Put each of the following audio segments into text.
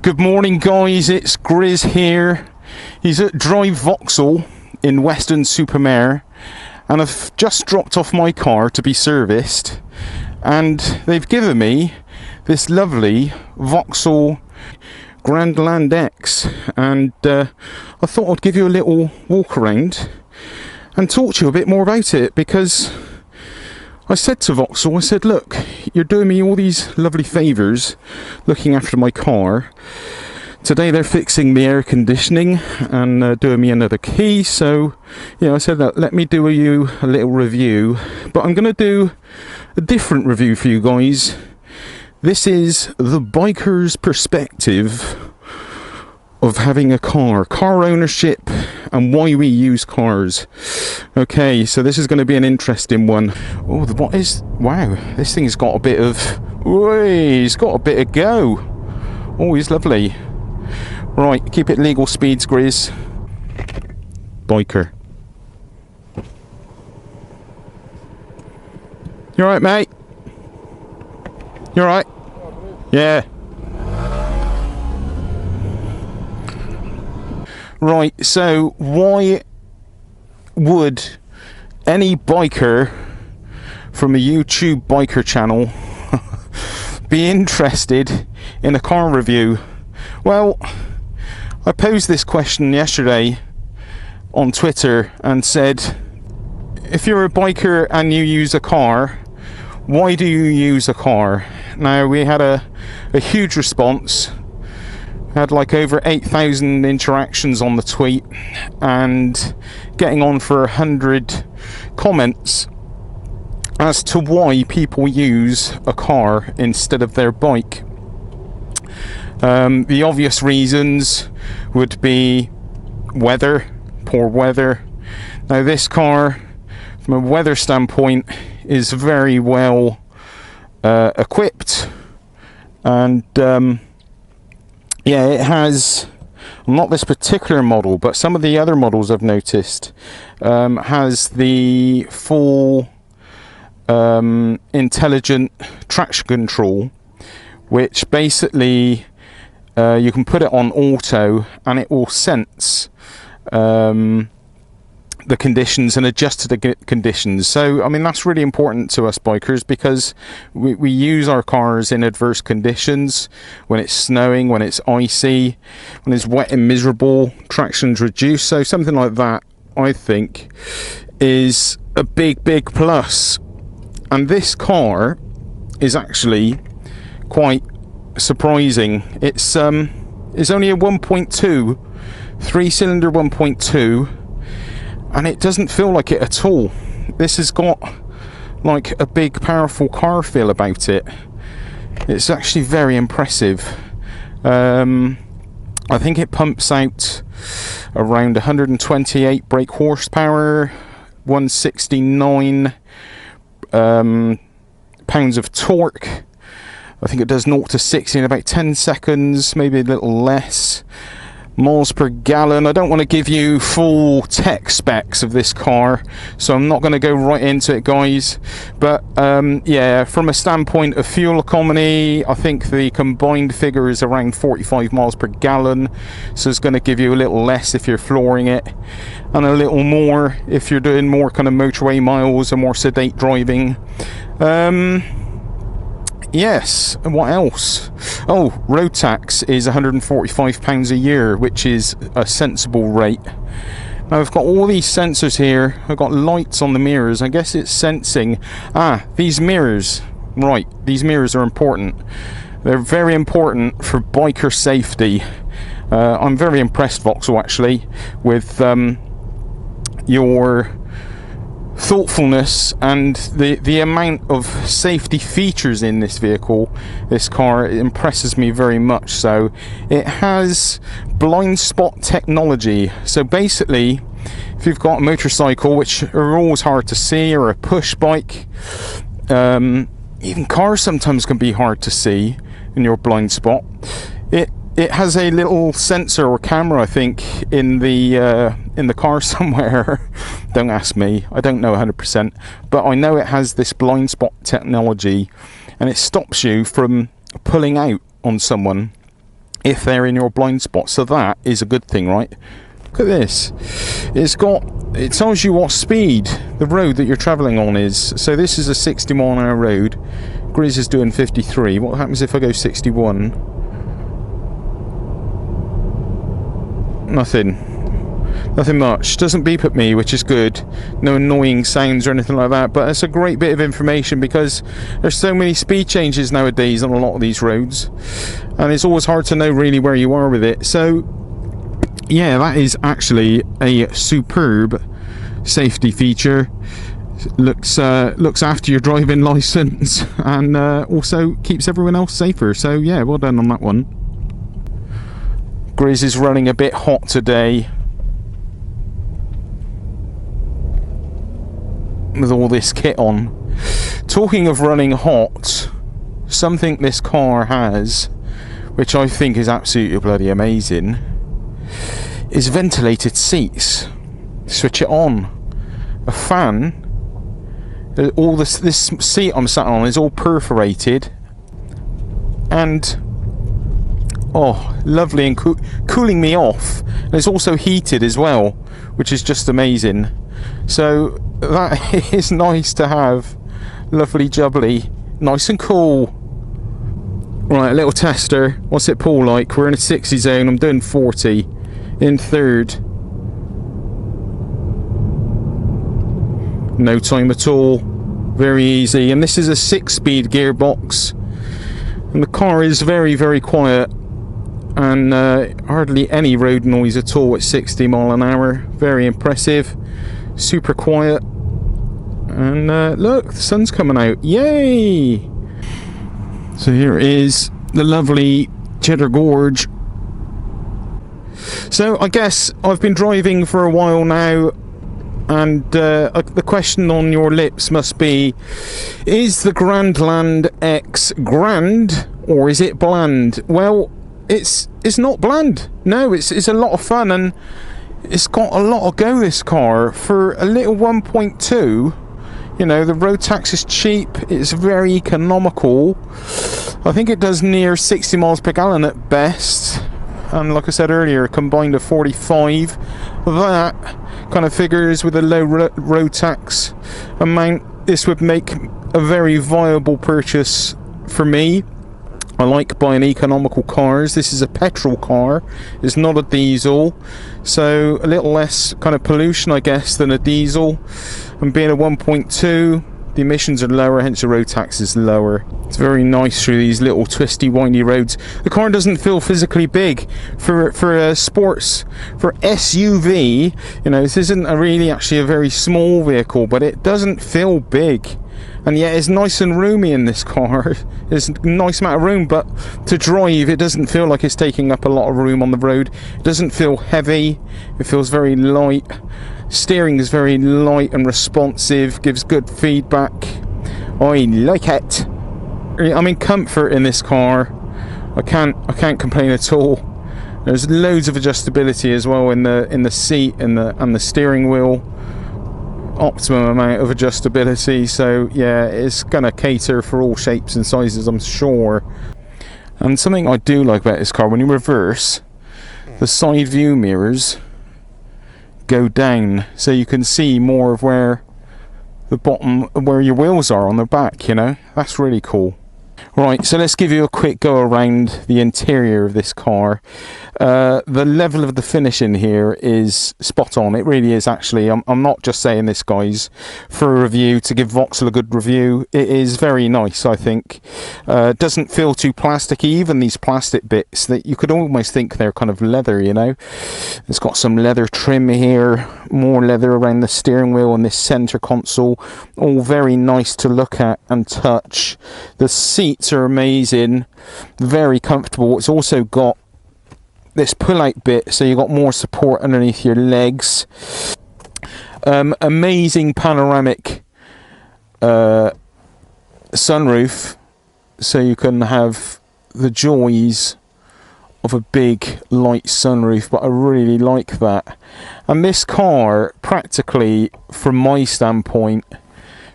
Good morning guys, it's Grizz here. He's at Drive Vauxhall in Weston-super-Mare, and I've just dropped off my car to be serviced, and they've given me this lovely Vauxhall Grandland X, and I thought I'd give you a little walk around and talk to you a bit more about it, because I said to Vauxhall, I said, look, you're doing me all these lovely favours looking after my car. Today they're fixing the air conditioning and doing me another key, so yeah, I said that let me do you a little review, but I'm going to do a different review for you guys. This is the biker's perspective of having a car ownership, and why we use cars. Okay, so this is going to be an interesting one. Oh, what is... wow, this thing's got a bit of... he's got a bit of go. Oh, he's lovely. Right, keep it legal speeds, Grizz. Biker. You alright, mate? You alright? Yeah. Right, so why would any biker from a YouTube biker channel be interested in a car review? Well, I posed this question yesterday on Twitter and said, if you're a biker and you use a car, why do you use a car? Now, we had a huge response. Had like over 8,000 interactions on the tweet and getting on for 100 comments as to why people use a car instead of their bike. The obvious reasons would be weather, poor weather. Now this car, from a weather standpoint, is very well equipped, and yeah, it has, not this particular model, but some of the other models I've noticed, has the full intelligent traction control, which basically you can put it on auto and it will sense the conditions and adjust to the conditions. So I mean, that's really important to us bikers, because we use our cars in adverse conditions. When it's snowing, when it's icy, when it's wet and miserable, traction's reduced. So something like that, I think, is a big plus. And this car is actually quite surprising. It's only a 1.2 3-cylinder 1.2, and it doesn't feel like it at all. This has got like a big powerful car feel about it. It's actually very impressive. I think it pumps out around 128 brake horsepower, 169 pounds of torque. I think it does 0 to 60 in about 10 seconds, maybe a little less. Miles per gallon. I don't want to give you full tech specs of this car, so I'm not going to go right into it, guys, but yeah, from a standpoint of fuel economy, I think the combined figure is around 45 miles per gallon, so it's going to give you a little less if you're flooring it, and a little more if you're doing more kind of motorway miles and more sedate driving. Yes, and what else? Oh, road tax is £145 a year, which is a sensible rate. Now I've got all these sensors here. I've got lights on the mirrors. I guess it's sensing. These mirrors. Right, these mirrors are important. They're very important for biker safety. I'm very impressed, Vauxhall, actually, with your thoughtfulness and the amount of safety features in this vehicle. This car, it impresses me very much. So it has blind spot technology, so basically if you've got a motorcycle, which are always hard to see, or a push bike, even cars sometimes can be hard to see in your blind spot, it has a little sensor or camera, I think, in the car somewhere. Don't ask me, I don't know 100%, but I know it has this blind spot technology, and it stops you from pulling out on someone if they're in your blind spot. So that is a good thing, right? Look at this. It tells you what speed the road that you're travelling on is. So this is a 60 mile an hour road. Grizz is doing 53. What happens if I go 61? Nothing much. Doesn't beep at me, which is good. No annoying sounds or anything like that, but it's a great bit of information because there's so many speed changes nowadays on a lot of these roads, and it's always hard to know really where you are with it. So yeah, that is actually a superb safety feature. Looks after your driving license and also keeps everyone else safer. So yeah, well done on that one. Grizz is running a bit hot today with all this kit on. Talking of running hot, something this car has, which I think is absolutely bloody amazing, is ventilated seats. Switch it on. A fan. All this seat I'm sat on is all perforated, and oh, lovely, and cooling me off. And it's also heated as well, which is just amazing. So that is nice to have. Lovely jubbly, nice and cool. Right, a little tester. What's it pull like? We're in a 60 zone. I'm doing 40 in third. No time at all. Very easy. And this is a 6-speed gearbox, and the car is very, very quiet, and hardly any road noise at all at 60 mile an hour. Very impressive. Super quiet. And look, the sun's coming out. Yay! So here is the lovely Cheddar Gorge. So I guess I've been driving for a while now, and the question on your lips must be, is the Grandland X grand, or is it bland? Well, it's not bland. No, it's a lot of fun, and it's got a lot of go, this car, for a little 1.2. You know, the road tax is cheap, it's very economical. I think it does near 60 miles per gallon at best, and like I said earlier, combined of 45. That kind of figures with a low road tax amount, this would make a very viable purchase for me. I like buying economical cars. This is a petrol car, it's not a diesel, so a little less kind of pollution, I guess, than a diesel. And being a 1.2, the emissions are lower, hence the road tax is lower. It's very nice through these little twisty, windy roads. The car doesn't feel physically big for sports, for SUV. You know, this isn't really actually a very small vehicle, but it doesn't feel big. And yet it's nice and roomy in this car. There's a nice amount of room, but to drive, it doesn't feel like it's taking up a lot of room on the road. It doesn't feel heavy. It feels very light. Steering is very light and responsive, gives good feedback. I like it. I'm in comfort in this car. I can't complain at all. There's loads of adjustability as well in the seat and the steering wheel. Optimum amount of adjustability, so yeah, it's gonna cater for all shapes and sizes, I'm sure. And something I do like about this car, when you reverse, the side view mirrors go down, so you can see more of where the bottom, where your wheels are on the back, you know. That's really cool. Right, so let's give you a quick go around the interior of this car. The level of the finish in here is spot on. It really is, actually. I'm not just saying this, guys, for a review, to give Vauxhall a good review. It is very nice, I think. Doesn't feel too plasticky, even these plastic bits that you could almost think they're kind of leather, you know. It's got some leather trim here, more leather around the steering wheel and this center console. All very nice to look at and touch. The seats are amazing, very comfortable. It's also got this pull-out bit, so you've got more support underneath your legs. Amazing panoramic sunroof, so you can have the joys of a big light sunroof, but I really like that. And this car, practically, from my standpoint,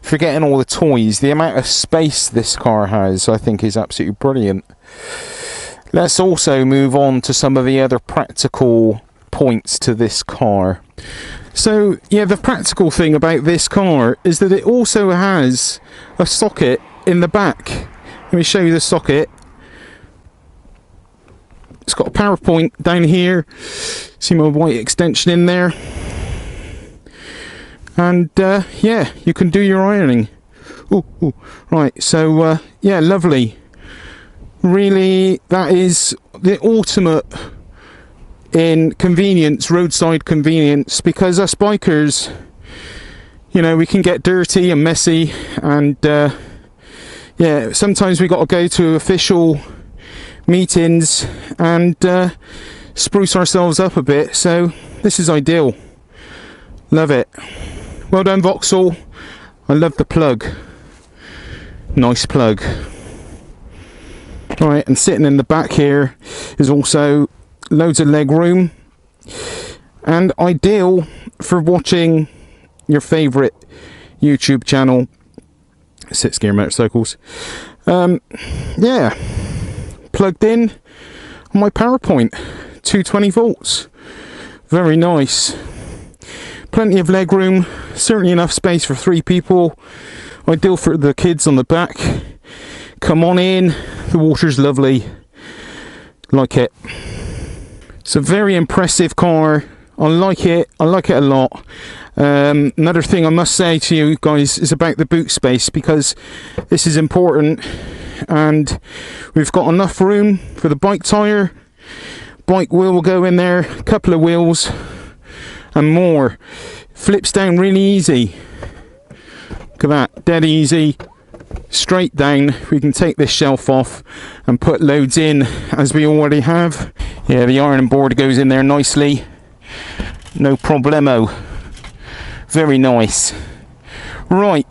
forgetting all the toys, the amount of space this car has, I think, is absolutely brilliant. Let's also move on to some of the other practical points to this car. So yeah, the practical thing about this car is that it also has a socket in the back. Let me show you the socket. It's got a power point down here. See my white extension in there. And yeah, you can do your ironing. Ooh. Right, so yeah, lovely. Really, that is the ultimate in convenience, roadside convenience, because us bikers, you know, we can get dirty and messy, and yeah, sometimes we got to go to official meetings and spruce ourselves up a bit, so this is ideal. Love it. Well done, Vauxhall. I love the plug. Nice plug. Right, and sitting in the back here is also loads of leg room, and ideal for watching your favourite YouTube channel, 6 Gear Motorcycles. Yeah, plugged in on my PowerPoint, 220 volts. Very nice. Plenty of leg room, certainly enough space for 3 people. Ideal for the kids on the back. Come on in, the water's lovely. Like it. It's a very impressive car. I like it a lot. Another thing I must say to you guys is about the boot space, because this is important, and we've got enough room for the bike tyre. Bike wheel will go in there, a couple of wheels and more. Flips down really easy. Look at that, dead easy. Straight down. We can take this shelf off and put loads in, as we already have. Yeah, the ironing board goes in there nicely, no problemo. Very nice. Right,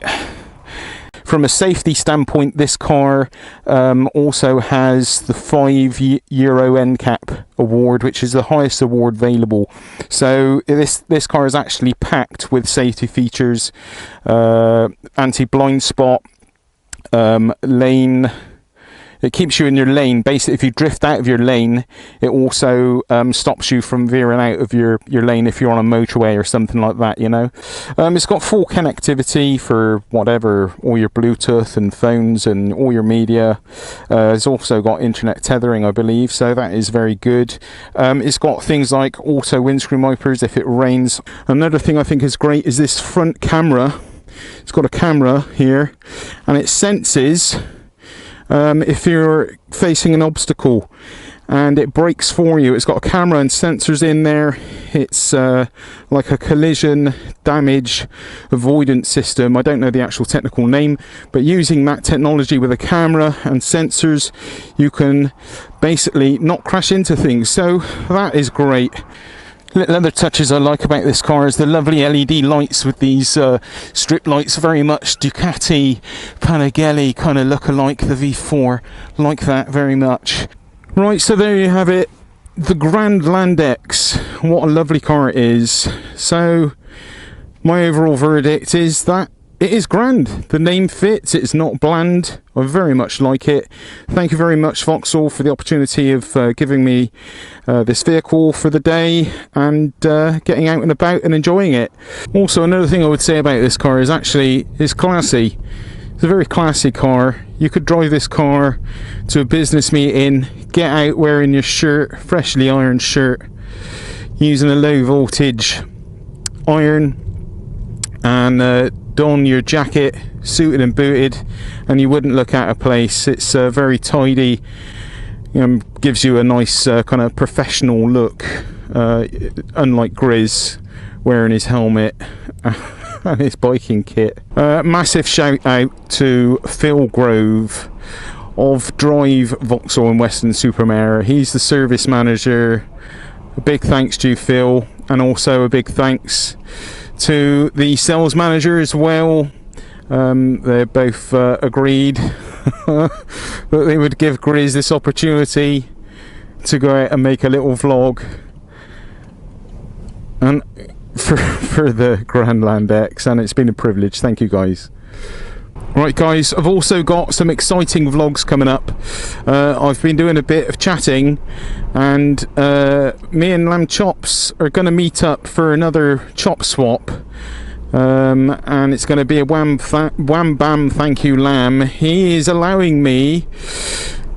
from a safety standpoint, this car also has the €5 NCAP award, which is the highest award available. So this car is actually packed with safety features, anti-blind spot, lane. It keeps you in your lane. Basically, if you drift out of your lane, it also stops you from veering out of your lane if you're on a motorway or something like that, you know. It's got full connectivity for whatever, all your Bluetooth and phones and all your media. It's also got internet tethering, I believe, so that is very good. It's got things like auto windscreen wipers if it rains. Another thing I think is great is this front camera. It's got a camera here, and it senses if you're facing an obstacle, and it brakes for you. It's got a camera and sensors in there. It's like a collision damage avoidance system. I don't know the actual technical name, but using that technology with a camera and sensors, you can basically not crash into things. So that is great. Little other touches I like about this car is the lovely LED lights with these strip lights, very much Ducati Panigale kind of look alike, the V4, like that very much. Right, so there you have it, the Grandland X. What a lovely car it is. So my overall verdict is that it is grand. The name fits, it's not bland. I very much like it. Thank you very much, Vauxhall, for the opportunity of giving me this vehicle for the day, and getting out and about and enjoying it. Also, another thing I would say about this car is actually it's classy. It's a very classy car. You could drive this car to a business meeting, get out wearing your shirt, freshly ironed shirt, using a low voltage iron, and don your jacket, suited and booted, and you wouldn't look out of place. It's very tidy, gives you a nice kind of professional look, unlike Grizz wearing his helmet and his biking kit. Massive shout out to Phil Grove of Drive Vauxhall in Western Supermare. He's the service manager. A big thanks to you, Phil, and also a big thanks to the sales manager as well. They both agreed that they would give Grizz this opportunity to go out and make a little vlog, and for the Grandland X, and it's been a privilege. Thank you guys. Right guys, I've also got some exciting vlogs coming up. I've been doing a bit of chatting, and me and Lamb Chops are going to meet up for another chop swap, and it's going to be a wham bam thank you Lamb. He is allowing me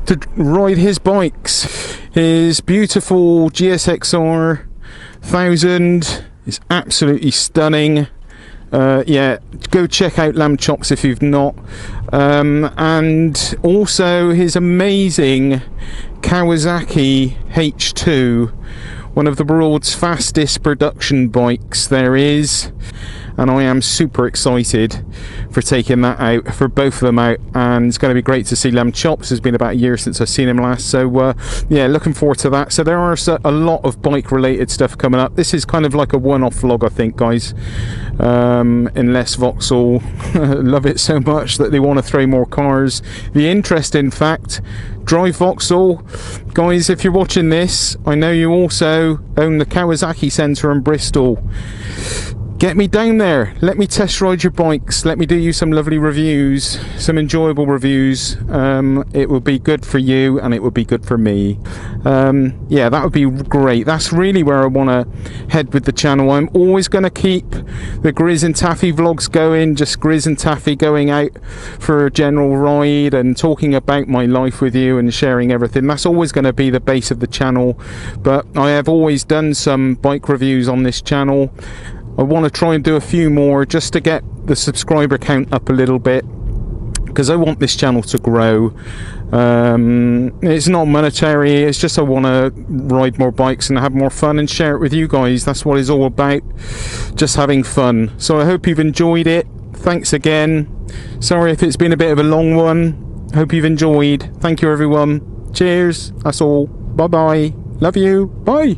to ride his bikes. His beautiful GSXR 1000 is absolutely stunning. Yeah, go check out Lamb Chops if you've not. And also his amazing Kawasaki H2, one of the world's fastest production bikes there is. And I am super excited for taking that out, for both of them out, and it's going to be great to see Lamb Chops. It's been about a year since I've seen him last, so yeah, looking forward to that. So there are a lot of bike related stuff coming up. This is kind of like a one-off vlog, I think, guys, unless Vauxhall love it so much that they want to throw more cars. The interesting fact, drive Vauxhall. Guys, if you're watching this, I know you also own the Kawasaki Centre in Bristol. Get me down there, let me test ride your bikes, let me do you some lovely reviews, some enjoyable reviews. It would be good for you and it would be good for me. Yeah, that would be great. That's really where I want to head with the channel. I'm always going to keep the Grizz and Taffy vlogs going, just Grizz and Taffy going out for a general ride and talking about my life with you and sharing everything. That's always going to be the base of the channel, but I have always done some bike reviews on this channel. I want to try and do a few more just to get the subscriber count up a little bit, because I want this channel to grow. It's not monetary, it's just I want to ride more bikes and have more fun and share it with you guys. That's what it's all about, just having fun. So I hope you've enjoyed it. Thanks again. Sorry if it's been a bit of a long one. Hope you've enjoyed. Thank you everyone. Cheers. That's all. Bye bye. Love you. Bye.